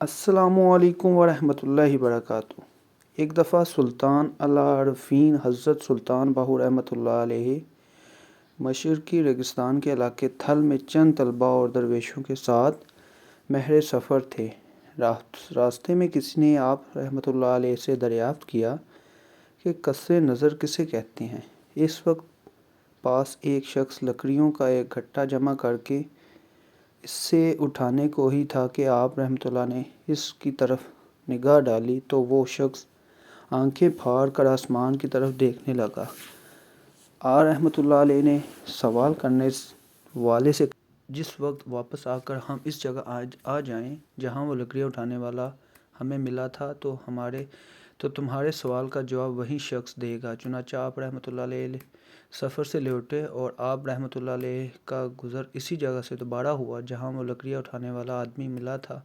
السلام علیکم ورحمۃ اللہ وبرکاتہ۔ ایک دفعہ سلطان العارفین حضرت سلطان باہو رحمۃ اللہ علیہ مشرقی ریگستان کے علاقے تھل میں چند طلباء اور درویشوں کے ساتھ مہر سفر تھے۔ راستے میں کسی نے آپ رحمۃ اللہ علیہ سے دریافت کیا کہ قصر نظر کسے کہتے ہیں۔ اس وقت پاس ایک شخص لکڑیوں کا ایک گٹھا جمع کر کے اس سے اٹھانے کو ہی تھا کہ آپ رحمۃ اللہ نے اس کی طرف نگاہ ڈالی تو وہ شخص آنکھیں پھاڑ کر آسمان کی طرف دیکھنے لگا۔ رحمۃ اللہ علیہ نے سوال کرنے والے سے جس وقت واپس آ کر ہم اس جگہ آ جائیں جہاں وہ لکڑیاں اٹھانے والا ہمیں ملا تھا تو تمہارے سوال کا جواب وہی شخص دے گا۔ چنانچہ آپ رحمۃ اللہ علیہ سفر سے لوٹے اور آپ رحمۃ اللہ علیہ کا گزر اسی جگہ سے دوبارہ ہوا جہاں وہ لکڑیاں اٹھانے والا آدمی ملا تھا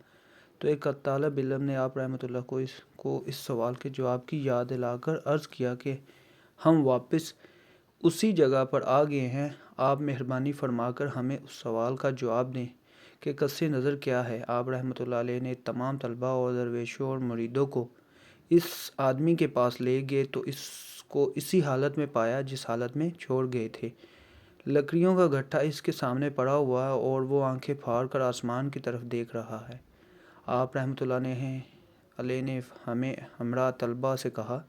تو ایک طالب علم نے آپ رحمۃ اللہ کو اس سوال کے جواب کی یاد دلا کر عرض کیا کہ ہم واپس اسی جگہ پر آ گئے ہیں، آپ مہربانی فرما کر ہمیں اس سوال کا جواب دیں کہ قصر نظر کیا ہے۔ آپ رحمۃ اللہ علیہ نے تمام طلباء اور درویشوں اور مریدوں کو اس آدمی کے پاس لے گئے تو اس کو اسی حالت میں پایا جس حالت میں چھوڑ گئے تھے۔ لکڑیوں کا گٹھا اس کے سامنے پڑا ہوا ہے اور وہ آنکھیں پھاڑ کر آسمان کی طرف دیکھ رہا ہے۔ آپ رحمۃ اللہ علیہ نے ہمیں ہمراہ طلباء سے کہا،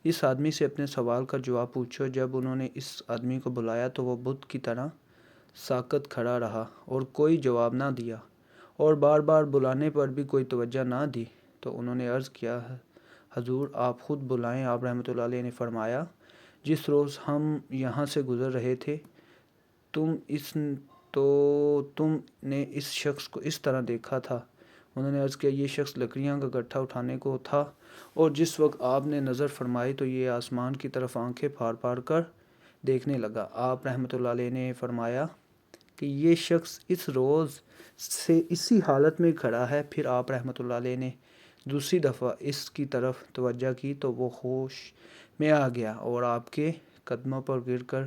اس آدمی سے اپنے سوال کا جواب پوچھو۔ جب انہوں نے اس آدمی کو بلایا تو وہ بت کی طرح ساکت کھڑا رہا اور کوئی جواب نہ دیا اور بار بار بلانے پر بھی کوئی توجہ نہ دی تو انہوں نے عرض کیا، حضور آپ خود بلائیں۔ آپ رحمۃ اللہ علیہ نے فرمایا، جس روز ہم یہاں سے گزر رہے تھے تم نے اس شخص کو اس طرح دیکھا تھا۔ انہوں نے عرض کیا، یہ شخص لکڑیاں کا گٹھا اٹھانے کو تھا اور جس وقت آپ نے نظر فرمائی تو یہ آسمان کی طرف آنکھیں پھاڑ پھاڑ کر دیکھنے لگا۔ آپ رحمۃ اللہ علیہ نے فرمایا کہ یہ شخص اس روز سے اسی حالت میں کھڑا ہے۔ پھر آپ رحمۃ اللہ علیہ نے دوسری دفعہ اس کی طرف توجہ کی تو وہ ہوش میں آ گیا اور آپ کے قدموں پر گر کر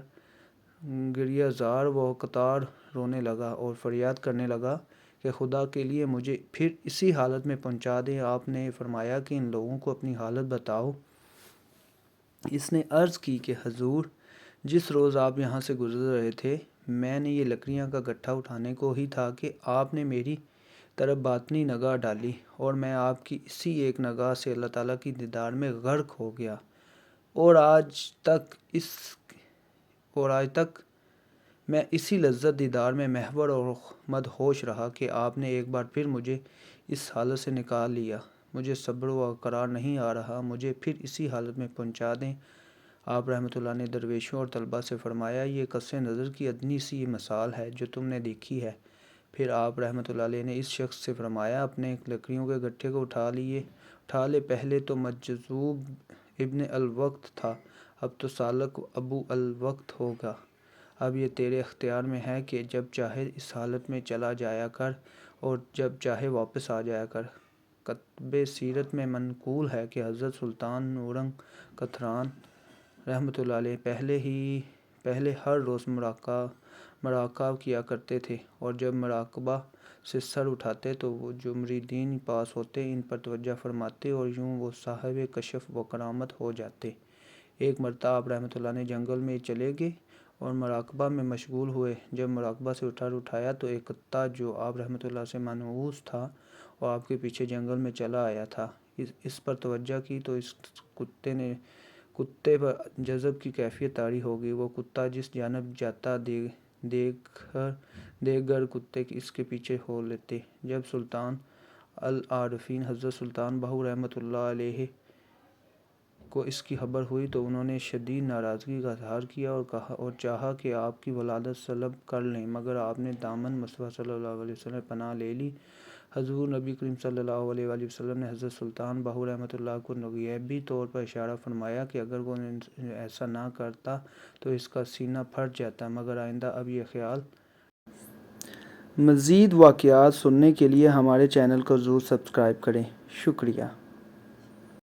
گریہ زار و قطار رونے لگا اور فریاد کرنے لگا کہ خدا کے لیے مجھے پھر اسی حالت میں پہنچا دیں۔ آپ نے فرمایا کہ ان لوگوں کو اپنی حالت بتاؤ۔ اس نے عرض کی کہ حضور جس روز آپ یہاں سے گزر رہے تھے میں نے یہ لکڑیاں کا گٹھا اٹھانے کو ہی تھا کہ آپ نے میری طرف باطنی نگاہ ڈالی اور میں آپ کی اسی ایک نگاہ سے اللہ تعالیٰ کی دیدار میں غرق ہو گیا اور آج تک میں اسی لذت دیدار میں محور اور مدہوش رہا کہ آپ نے ایک بار پھر مجھے اس حالت سے نکال لیا۔ مجھے صبر و قرار نہیں آ رہا، مجھے پھر اسی حالت میں پہنچا دیں۔ آپ رحمۃ اللہ نے درویشوں اور طلباء سے فرمایا، یہ قصر نظر کی ادنی سی مثال ہے جو تم نے دیکھی ہے۔ پھر آپ رحمۃ اللہ علیہ نے اس شخص سے فرمایا، اپنے لکڑیوں کے گٹھے کو اٹھا لے۔ پہلے تو مجذوب ابن الوقت تھا، اب تو سالک ابو الوقت ہوگا۔ اب یہ تیرے اختیار میں ہے کہ جب چاہے اس حالت میں چلا جایا کر اور جب چاہے واپس آ جایا کر۔ کتب سیرت میں منقول ہے کہ حضرت سلطان نورنگ کتران رحمۃ اللہ علیہ پہلے ہر روز مراقبہ کیا کرتے تھے اور جب مراقبہ سے سر اٹھاتے تو وہ جو مریدین پاس ہوتے ان پر توجہ فرماتے اور یوں وہ صاحب کشف و کرامت ہو جاتے۔ ایک مرتبہ آپ رحمۃ اللہ نے جنگل میں چلے گئے اور مراقبہ میں مشغول ہوئے۔ جب مراقبہ سے اٹھایا تو ایک کتا جو آپ رحمۃ اللہ سے مانوس تھا وہ آپ کے پیچھے جنگل میں چلا آیا تھا۔ اس پر توجہ کی تو اس کتے پر جذب کی کیفیت طاری ہو گئی۔ وہ کتا جس جانب جاتا دیگر کتے اس کے پیچھے ہو لیتے۔ جب سلطان العارفین حضرت سلطان باہو رحمۃ اللہ علیہ کو اس کی خبر ہوئی تو انہوں نے شدید ناراضگی کا اظہار کیا اور چاہا کہ آپ کی ولادت سلب کر لیں، مگر آپ نے دامن مصطفیٰ صلی اللہ علیہ وسلم پناہ لے لی۔ حضور نبی کریم صلی اللہ علیہ وآلہ وسلم نے حضرت سلطان باہو رحمۃ اللہ کو غیبی طور پر اشارہ فرمایا کہ اگر وہ ایسا نہ کرتا تو اس کا سینہ پھٹ جاتا، مگر آئندہ اب یہ خیال۔ مزید واقعات سننے کے لیے ہمارے چینل کو ضرور سبسکرائب کریں۔ شکریہ۔